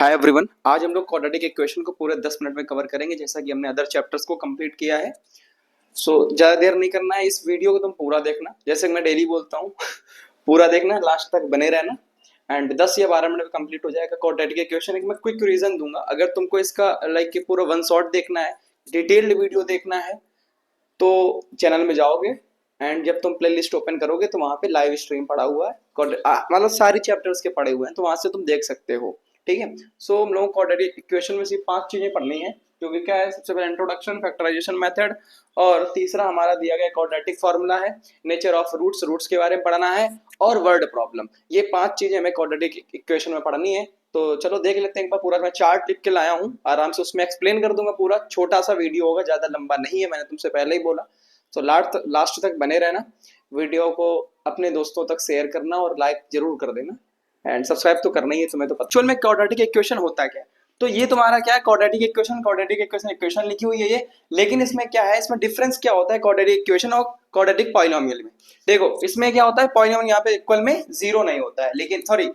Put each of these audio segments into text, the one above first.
Hi everyone, आज हम लोग क्वाड्रेटिक इक्वेशन को पूरे 10 मिनट में कवर करेंगे जैसा कि हमने अदर चैप्टर्स को कंप्लीट किया है। ज़्यादा देर नहीं करना है, इस वीडियो को तुम पूरा देखना, जैसे मैं डेली बोलता हूँ पूरा देखना, लास्ट तक बने रहना एंड 10 या 12 मिनट में कंप्लीट हो जाएगा क्वाड्रेटिक इक्वेशन। एक मैं क्विक रीजन दूंगा, अगर तुमको इसका पूरा वन शॉट देखना है, डिटेल्ड वीडियो देखना है तो चैनल में जाओगे एंड जब तुम प्लेलिस्ट ओपन करोगे तो वहां पे लाइव स्ट्रीम पड़ा हुआ है, मतलब सारी चैप्टर्स के पड़े हुए हैं, तो वहां से तुम देख सकते हो। ठीक है, सो हम लोगों को क्वाड्रेटिक इक्वेशन में सिर्फ 5 चीजें पढ़नी है, जो कि क्या है, सबसे पहले इंट्रोडक्शन, फैक्टराइजेशन मेथड, और तीसरा हमारा दिया गया क्वाड्रेटिक फार्मूला है, नेचर ऑफ रूट्स, रूट्स के बारे में पढ़ना है, और वर्ड प्रॉब्लम। ये 5 चीजें हमें क्वाड्रेटिक इक्वेशन में पढ़नी है। तो चलो देख लेते हैं एक बार पूरा। मैं चार्ट लिख के लाया हूँ, आराम से उसमें एक्सप्लेन कर दूंगा पूरा। छोटा सा वीडियो होगा, ज्यादा लंबा नहीं है, मैंने तुमसे पहले ही बोला। तो लास्ट तक बने रहना, वीडियो को अपने दोस्तों तक शेयर करना और लाइक जरूर कर देना एंड सब्सक्राइब तो करना ही है, तुम्हें तो पता। एक्चुअल में क्वाड्रेटिक इक्वेशन होता क्या है, तो ये तुम्हारा क्या है, क्वाड्रेटिक इक्वेशन लिखी हुई है ये, लेकिन इसमें क्या है, इसमें डिफरेंस क्या होता है क्वाड्रेटिक इक्वेशन और क्वाड्रेटिक पॉलिनोमियल में। देखो इसमें क्या होता है, पॉलिनोमियल यहाँ पे इक्वल में जीरो नहीं होता है, लेकिन सॉरी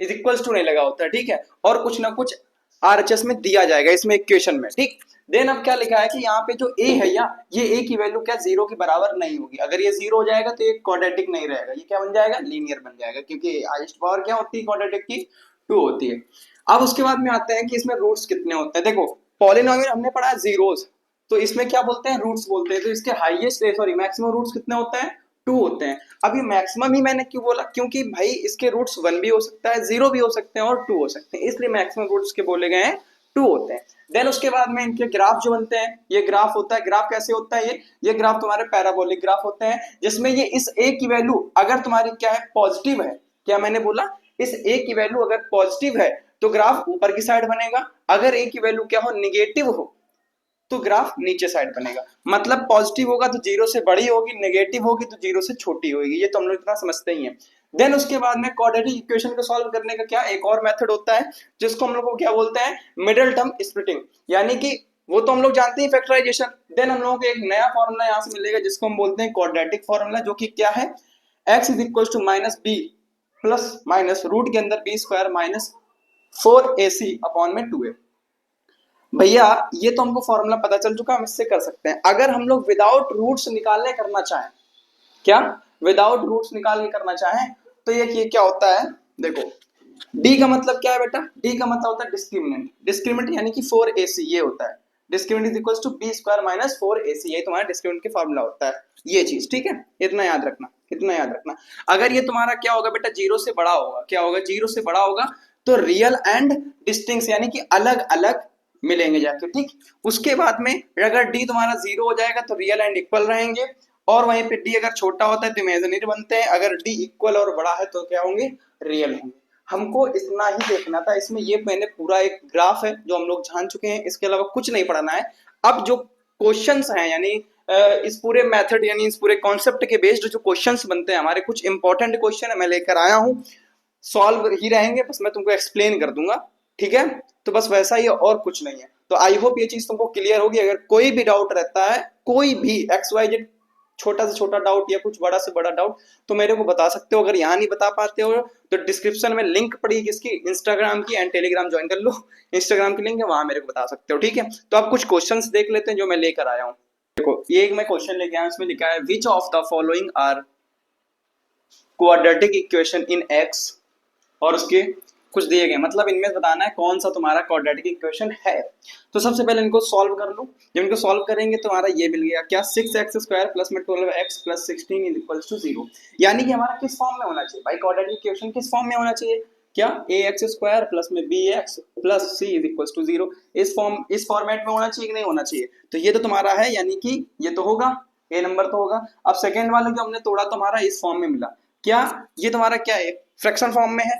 इज इक्वल्स टू नहीं लगा होता है, ठीक है, और कुछ ना कुछ आरएचएस में दिया जाएगा इसमें इक्वेशन में, ठीक। देन अब क्या लिखा है कि यहाँ पे जो ए है, ये ए की वैल्यू क्या जीरो के बराबर नहीं होगी। अगर ये जीरो हो जाएगा तो ये क्वाड्रेटिक नहीं रहेगा, ये क्या बन जाएगा, लीनियर बन जाएगा, क्योंकि हाईएस्ट पावर क्या होती है क्वाड्रेटिक की, 2 होती है। अब उसके बाद में आते हैं कि इसमें रूट्स कितने होते हैं। देखो पॉलिनोमियल हमने पढ़ा है जीरोस, तो इसमें क्या बोलते हैं, रूट्स बोलते हैं। तो इसके हाईएस्ट सॉरी मैक्सिमम रूट्स कितने होते हैं, 2 होते हैं। अब ये मैक्सिमम ही मैंने क्यों बोला, क्योंकि भाई इसके रूट्स 1 भी हो सकता है, 0 भी हो सकते हैं और 2 हो सकते हैं, इसलिए मैक्सिमम रूट्स के बोले गए हैं 2 होते हैं। देन उसके बाद में इनके ग्राफ जो बनते हैं, ये ग्राफ होता है। ग्राफ कैसे होता है, ये ग्राफ तुम्हारे पैराबोलिक ग्राफ होते हैं, जिसमें ये इस ए की वैल्यू अगर तुम्हारी क्या है, पॉजिटिव है, क्या मैंने बोला, इस ए की वैल्यू अगर पॉजिटिव है तो ग्राफ ऊपर की साइड बनेगा, अगर ए की वैल्यू क्या हो, निगेटिव हो तो ग्राफ नीचे साइड बनेगा। मतलब पॉजिटिव होगा तो 0 से बड़ी होगी, नेगेटिव होगी तो 0 से छोटी होगी, ये तो हम लोग इतना समझते ही हैं। देन उसके बाद में क्वाड्रेटिक इक्वेशन को सॉल्व करने का क्या एक और मेथड होता है, जिसको हम लोग को क्या बोलते हैं, मिडिल टर्म स्प्लिटिंग, यानी कि वो तो हम लोग जानते हैं फैक्टराइजेशन। देन हम लोगों को एक नया फॉर्मूला यहाँ से मिलेगा जिसको हम बोलते हैं क्वाड्रेटिक फॉर्मूला, जो कि क्या है, x is equal to minus b plus minus root के अंदर B square minus 4ac upon में 2a। भैया ये तो हमको फॉर्मूला पता चल चुका, हम इससे कर सकते हैं। अगर हम लोग विदाउट रूट्स निकालने करना चाहें, क्या विदाउट रूट्स निकाल के करना चाहें, तो ये क्या होता है, देखो d का मतलब क्या है बेटा, d का मतलब होता है डिस्क्रिमिनेंट, डिस्क्रिमिनेंट यानी कि 4ac ये होता है, discriminant is equals to b square minus 4ac, ये तुम्हारा डिस्क्रिमिनेंट का फॉर्मूला होता है, ये चीज, ठीक है, इतना याद रखना, इतना याद रखना। अगर ये तुम्हारा क्या होगा बेटा, 0 से बड़ा होगा, क्या होगा, 0 से बड़ा होगा तो रियल एंड डिस्टिंक्ट यानी कि अलग अलग मिलेंगे जाके, ठीक। उसके बाद में अगर d तुम्हारा 0 हो जाएगा तो रियल एंड इक्वल रहेंगे, और वहीं पे d अगर छोटा होता है तो इमेजिनरी बनते हैं, अगर d इक्वल और बड़ा है तो क्या होंगे, रियल होंगे। हमको इतना ही देखना था इसमें, ये मैंने पूरा एक ग्राफ है जो हम लोग जान चुके हैं, इसके अलावा कुछ नहीं पढ़ना है। अब जो क्वेश्चंस हैं, यानी इस पूरे मेथड यानी इस पूरे कॉन्सेप्ट के बेस्ड जो क्वेश्चंस बनते हैं हमारे, कुछ इंपॉर्टेंट क्वेश्चन मैं लेकर आया हूँ, सॉल्व ही रहेंगे, बस मैं तुमको एक्सप्लेन कर दूंगा, ठीक है। तो बस वैसा ही और कुछ नहीं है। तो आई होप ये चीज तुमको क्लियर होगी। अगर कोई भी डाउट रहता है, कोई भी XYZ छोटा से छोटा डाउट या कुछ बड़ा से बड़ा डाउट, तो मेरे को बता सकते हो। अगर यहाँ नहीं बता पाते हो तो डिस्क्रिप्शन में लिंक पड़ी है किसकी, इंस्टाग्राम की, एंड टेलीग्राम ज्वाइन कर लो, इंस्टाग्राम की लिंक है, वहां मेरे को बता सकते हो, ठीक है। तो आप कुछ क्वेश्चंस देख लेते हैं जो मैं लेकर आया हूँ। देखो ये एक मैं क्वेश्चन लेके आया, इसमें लिखा है which of the following are quadratic equation in x, और उसके कुछ दिए गए, मतलब इनमें बताना है कौन सा तुम्हारा क्वाड्रेटिक इक्वेशन है। तो सबसे पहले इनको सॉल्व कर लो। जब इनको सॉल्व करेंगे तो हमारा ये मिल गया क्या, 6x स्क्वायर प्लस में 12x plus 16 is equals to 0, यानी कि हमारा किस फॉर्म में होना चाहिए भाई, क्वाड्रेटिक इक्वेशन किस फॉर्म में होना चाहिए, क्या ax स्क्वायर प्लस में bx plus c is equals to 0, इस फॉर्मेट में होना चाहिए कि नहीं होना चाहिए। तो ये तो तुम्हारा है, यानी कि ये तो होगा, ए नंबर तो होगा। अब सेकेंड वाले जो हमने तोड़ा तो हमारा इस फॉर्म में मिला, क्या ये तुम्हारा क्या है, फ्रैक्शन फॉर्म में है,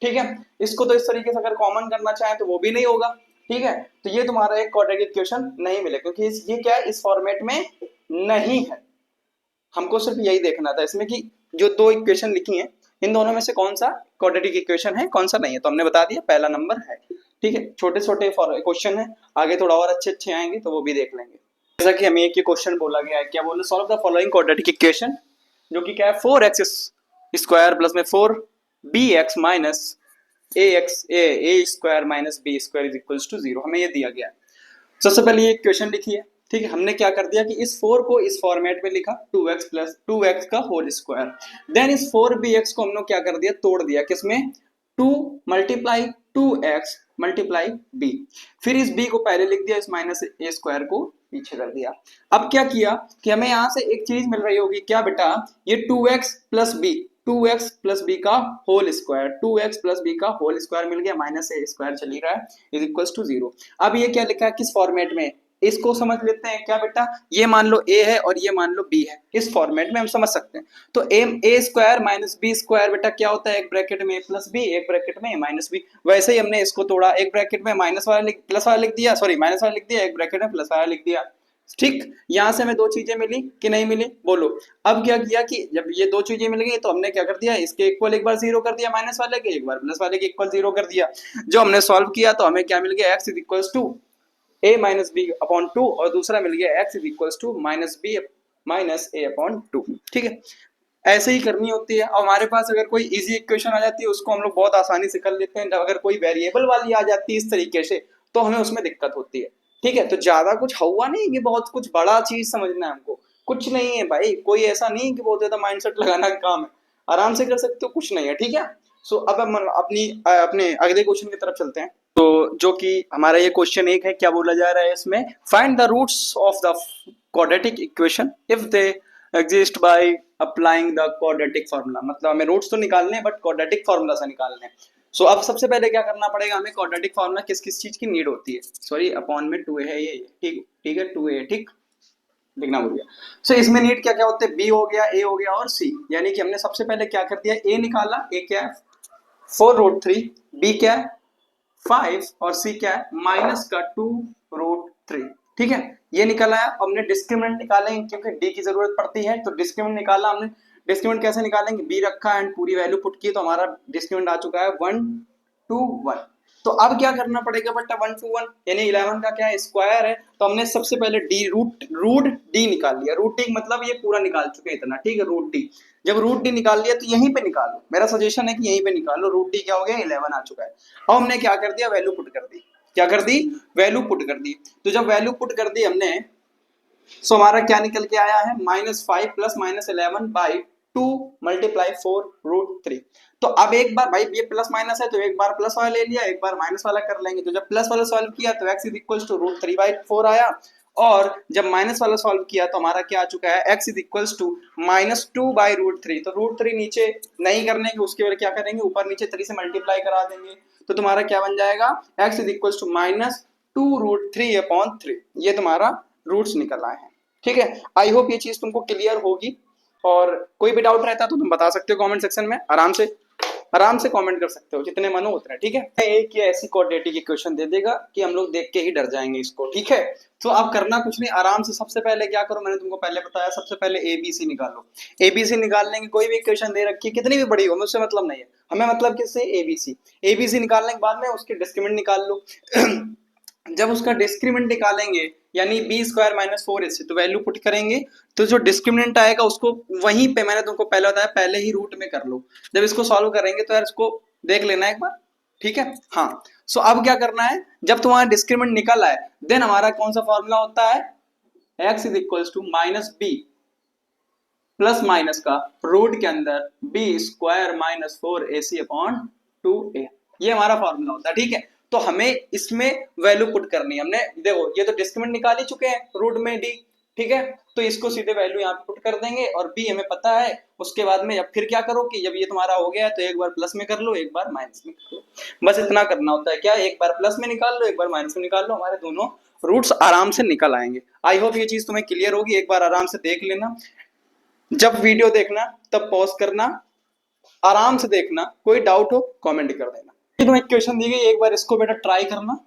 ठीक है। इसको तो इस तरीके से अगर कॉमन करना चाहे तो वो भी नहीं होगा, ठीक है। तो ये तुम्हारा एक क्वाड्रेटिक इक्वेशन नहीं मिले, क्योंकि ये क्या है, इस फॉर्मेट में नहीं है। हमको सिर्फ यही देखना था इसमें कि जो 2 इक्वेशन लिखी हैं, इन दोनों में से कौन सा क्वाड्रेटिक इक्वेशन है, कौन सा नहीं है, तो हमने बता दिया पहला नंबर है, ठीक है। छोटे छोटे क्वेश्चन है, आगे थोड़ा और अच्छे अच्छे आएंगे तो वो भी देख लेंगे। जैसा कि हमें एक क्वेश्चन बोला गया है, क्या बोले, solve the following quadratic equation, जो कि क्या है, 4x स्क्वायर प्लस में 4bx minus a square minus b square is equals to 0, हमें ये दिया गया है। सबसे पहले ये क्वेश्चन लिखिए, ठीक है। हमने क्या कर दिया कि इस 4 को इस फॉर्मेट में लिखा 2x प्लस 2x का होल स्क्वायर, देन इस 4bx को हमने क्या कर दिया, तोड़ दिया किसमें, 2 मल्टीप्लाई 2x मल्टीप्लाई b, फिर इस b को पहले लिख दिया, इस माइनस ए स्क्वायर को पीछे कर दिया। अब क्या किया कि हमें यहां से एक चीज मिल रही होगी, क्या बेटा, ये 2x plus b, 2x plus b का whole square, 2x plus b का होल स्क्वायर मिल गया, माइनस ए स्क्वायर चल ही रहा है इज इक्वल्स टू 0। अब ये क्या लिखा है, किस फॉर्मेट में, इसको समझ लेते हैं। क्या बेटा, ये मान लो a है और ये मान लो b है, इस फॉर्मेट में हम समझ सकते हैं। तो a square minus b square बेटा क्या होता है, एक ब्रैकेट में a प्लस बी, एक ब्रैकेट में a माइनस बी। वैसे ही हमने इसको तोड़ा, एक ब्रैकेट में माइनस वाला प्लस वाला लिख दिया, सॉरी माइनस वाला लिख दिया, एक ब्रैकेट में प्लस वाला लिख दिया, ठीक। यहां से हमें दो चीजें मिली कि नहीं मिली, बोलो। अब क्या किया कि जब ये दो चीजें मिल गई तो हमने क्या कर दिया, इसके इक्वल एक बार 0 कर दिया माइनस वाले के, एक बार प्लस वाले के इक्वल 0 कर दिया। जो हमने सॉल्व किया तो हमें क्या मिल गया, x is equals to a minus b upon 2, और दूसरा मिल गया x is equals to minus b minus a upon 2, ठीक है। ऐसे ही करनी होती है। और हमारे पास अगर कोई इजी इक्वेशन आ जाती है उसको हम लोग बहुत आसानी से कर लेते हैं, जब अगर कोई वेरिएबल वाली आ जाती है इस तरीके से तो हमें उसमें दिक्कत होती है, ठीक है। तो ज्यादा कुछ हुआ नहीं कि बहुत कुछ बड़ा चीज समझना है हमको, कुछ नहीं है भाई, कोई ऐसा नहीं कि बहुत ज्यादा माइंडसेट लगाना का काम है, आराम से कर सकते हो, कुछ नहीं है, ठीक है। सो अब हम अपने अगले क्वेश्चन की तरफ चलते हैं। तो जो कि हमारा ये क्वेश्चन एक है, क्या बोला जा रहा है इसमें, find the roots of the quadratic equation if they exist by applying the quadratic formula. मतलब हमें रूट्स तो निकालने हैं बट क्वाड्रेटिक फार्मूला से निकालने हैं। सो अब सबसे पहले क्या करना पड़ेगा, हमें क्वाड्रेटिक फार्मूला किस किस चीज की नीड होती है, सॉरी अपॉन में 2 है ये, ठीक ठीक है, 2 है, ठीक, लिखना भूल गया। सो इसमें नीड क्या क्या होते हैं, बी हो गया, ए हो गया और सी। यानी कि हमने सबसे पहले क्या कर दिया, ए निकाला, ए क्या है 4√3, बी क्या है 5 और सी क्या है माइनस का 2√3, ठीक है। ये निकाला है। हमने डिस्क्रिमिनेंट निकालेंगे क्योंकि डी की जरूरत पड़ती है, तो डिस्क्रिमिनेंट निकाला हमने। डिस्क्रिमिनेंट कैसे निकालेंगे, बी रखा एंड पूरी वैल्यू पुट की तो हमारा डिस्क्रिमिनेंट आ चुका है 1 2 1। तो अब क्या करना पड़ेगा बेटा, 1 2 1 यानी 11 का क्या है स्क्वायर है, तो हमने सबसे पहले डी रूट डी निकाल लिया। रूट डी मतलब ये पूरा निकाल चुके हैं इतना, ठीक है। रूट डी, जब रूट डी निकाल लिया तो यहीं पे निकालो, मेरा सजेशन है कि यहीं पे निकालो। रूट डी क्या हो गया, 11 आ चुका है। अब हमने क्या कर दिया, वैल्यू पुट कर दी। क्या कर दी, वैल्यू पुट कर दी। तो जब वैल्यू पुट कर दी हमने, सो हमारा क्या निकल के आया है, -5 प्लस -11/2 मल्टीप्लाई 4√3। तो अब एक बार भाई ये प्लस माइनस है तो एक बार प्लस वाला ले लिया, एक बार माइनस वाला कर लेंगे। तो जब प्लस वाला सॉल्व किया तो x इज इक्वल्स टू √3/4 आया, और जब माइनस वाला सॉल्व किया तो हमारा क्या आ चुका है, x इज इक्वल्स टू -2/√3। तो √3 नीचे नहीं करने के, उसके बाद क्या करेंगे, ऊपर नीचे 3 से मल्टीप्लाई करा देंगे। तो तुम्हारा क्या बन जाएगा, x इज इक्वल्स टू -2√3/3। ये तुम्हारा रूट्स निकल आए हैं, ठीक है। आई होप ये चीज तुमको क्लियर होगी, और कोई भी डाउट रहता तो तुम बता सकते हो कमेंट सेक्शन में, आराम से कमेंट कर सकते हो, जितने मन हो उतने, ठीक है। एक या ऐसी क्वाड्रेटिक इक्वेशन दे देगा कि हम लोग देख के ही डर जाएंगे इसको, ठीक है। तो आप करना कुछ नहीं, आराम से सबसे पहले क्या करो, मैंने तुमको पहले बताया, सबसे पहले एबीसी निकालो। एबीसी निकालने की कोई भी इक्वेशन दे रखी है, कितनी भी बड़ी हो, मुझसे मतलब नहीं है, हमें मतलब किससे, एबीसी। एबीसी निकालने के बाद में उसके डिस्क्रिमिनेंट निकाल लो। जब उसका डिस्क्रिमिनेंट निकालेंगे यानी बी स्क्वायर माइनस 4ac, तो वैल्यू पुट करेंगे तो जो डिस्क्रिमिनेंट आएगा उसको वहीं पे, मैंने तुमको पहले बताया, पहले ही रूट में कर लो। जब इसको सॉल्व करेंगे तो यार इसको देख लेना एक बार, ठीक है। हाँ, सो अब क्या करना है, जब तुम्हारा डिस्क्रिमिनेंट निकल आए देन हमारा कौन सा फॉर्मूला होता है, x is equals to -b plus minus का रूट के अंदर b square minus 4ac upon 2a। ये हमारा फॉर्मूला होता है, ठीक है। तो हमें इसमें वैल्यू पुट करनी है। हमने देखो ये तो डिस्क्रिमिनेंट निकाल ही चुके हैं रूट में d, ठीक है। तो इसको सीधे वैल्यू यहाँ पे पुट कर देंगे, और b हमें पता है। उसके बाद में अब फिर क्या करो कि जब ये तुम्हारा हो गया है तो एक बार प्लस में कर लो, एक बार माइनस में कर लो, बस इतना करना होता है। क्या, एक बार प्लस में निकाल लो, एक बार माइनस में निकाल लो, हमारे दोनों रूट्स आराम से निकल आएंगे। आई होप ये चीज तुम्हें क्लियर होगी, एक बार आराम से देख लेना। जब वीडियो देखना तब पॉज करना, आराम से देखना, कोई डाउट हो कमेंट कर देना। तुम्हें क्वेश्चन दी गई, एक बार इसको बेटा ट्राई करना,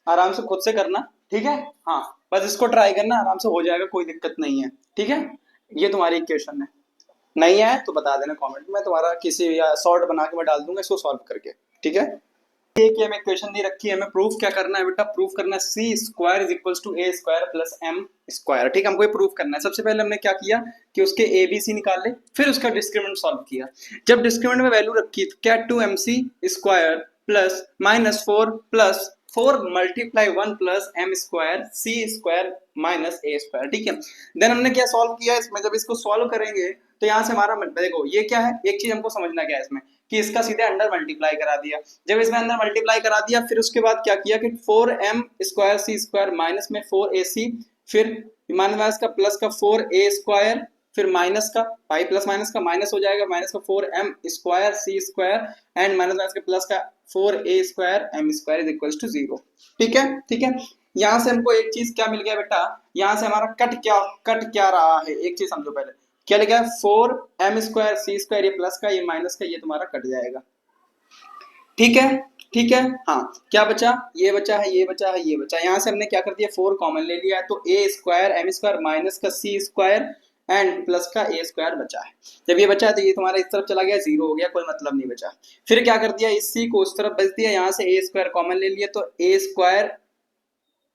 आराम से खुद से करना, ठीक है। हाँ, बस इसको ट्राई करना, आराम से हो जाएगा, कोई दिक्कत नहीं है, ठीक है। ये तुम्हारी क्वेश्चन है, नहीं आया तो बता देना कमेंट में, तुम्हारा किसी या शॉर्ट बना के मैं डाल दूंगा इसको सॉल्व करके, ठीक है। एक हमें क्वेश्चन दी रखी है, हमें प्रूफ क्या करना है बेटा, प्रूफ करना है c square is equals to a square plus m square, ठीक है। हमको ये प्रूफ करना है। सबसे पहले हमने क्या किया कि उसके ए बी सी निकाले, फिर उसका डिस्क्रिमिनेंट सॉल्व किया। जब डिस्क्रिमिनेंट में वैल्यू रखी तो क्या 2mc square plus minus 4 plus 4 multiply 1 plus m square c square minus a square. ठीक है, देन हमने क्या सॉल्व किया इसमें, जब इसको सॉल्व करेंगे तो यहाँ से हमारा देखो ये क्या है, एक चीज हमको समझना क्या है इसमें कि इसका सीधे अंडर मल्टीप्लाई करा दिया। जब इसमें अंदर मल्टीप्लाई करा दिया फिर उसके बाद क्या किया कि 4m square c square minus में 4ac, फिर माइनस का प्लस का 4a स्क्वायर, फिर माइनस का पाई प्लस माइनस का माइनस हो जाएगा, माइनस का 4m square c square and minus minus का प्लस का 4a square m square is equal to 0। ठीक है, ठीक है। यहाँ से हमको एक चीज क्या मिल गया बेटा, यहाँ से हमारा कट क्या रहा है, एक चीज समझो पहले क्या लिखा है 4m स्क्वायर सी स्क्वायर, ये प्लस का ये माइनस का ये तुम्हारा कट जाएगा। ठीक है, ठीक है। हाँ, क्या बचा, ये बचा है, ये बचा है, ये बचा। यहाँ से हमने क्या कर दिया 4 कॉमन ले लिया है तो a square m square minus का c स्क्वायर एंड प्लस का a स्क्वायर बचा है। जब ये बचा है तो ये तुम्हारा इस तरफ चला गया, 0 हो गया, कोई मतलब नहीं बचा। फिर क्या कर दिया, इस c को उस तरफ बच दिया, यहाँ से a स्क्वायर कॉमन ले लिया तो a square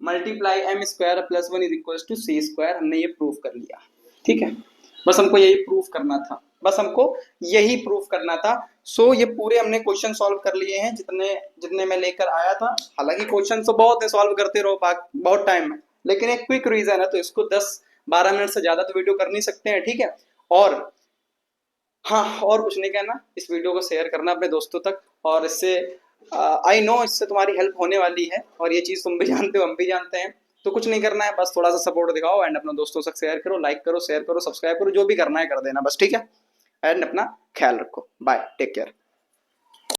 multiply m square plus 1 is equal to c square. हमने ये प्रूफ कर लिया। ठीक है, बस हमको यही प्रूफ करना था, बस हमको यही प्रूफ करना था। सो ये पूरे हमने क्वेश्चन सॉल्व कर लिए हैं जितने जितने मैं लेकर आया था। हालांकि क्वेश्चन तो बहुत है, सॉल्व करते रहो बहुत टाइम में, लेकिन एक क्विक रीजन है तो इसको 10-12 मिनट से ज्यादा तो वीडियो कर नहीं सकते हैं। ठीक है, और हाँ, और कुछ नहीं कहना, इस वीडियो को शेयर करना अपने दोस्तों तक, और इससे आई नो इससे तुम्हारी हेल्प होने वाली है, और ये चीज तुम भी जानते हो, हम भी जानते हैं। तो कुछ नहीं करना है, बस थोड़ा सा सपोर्ट दिखाओ एंड अपने दोस्तों तक शेयर करो, लाइक करो, शेयर करो, सब्सक्राइब करो, जो भी करना है कर देना बस। ठीक है, एंड अपना ख्याल रखो, बाय, टेक केयर।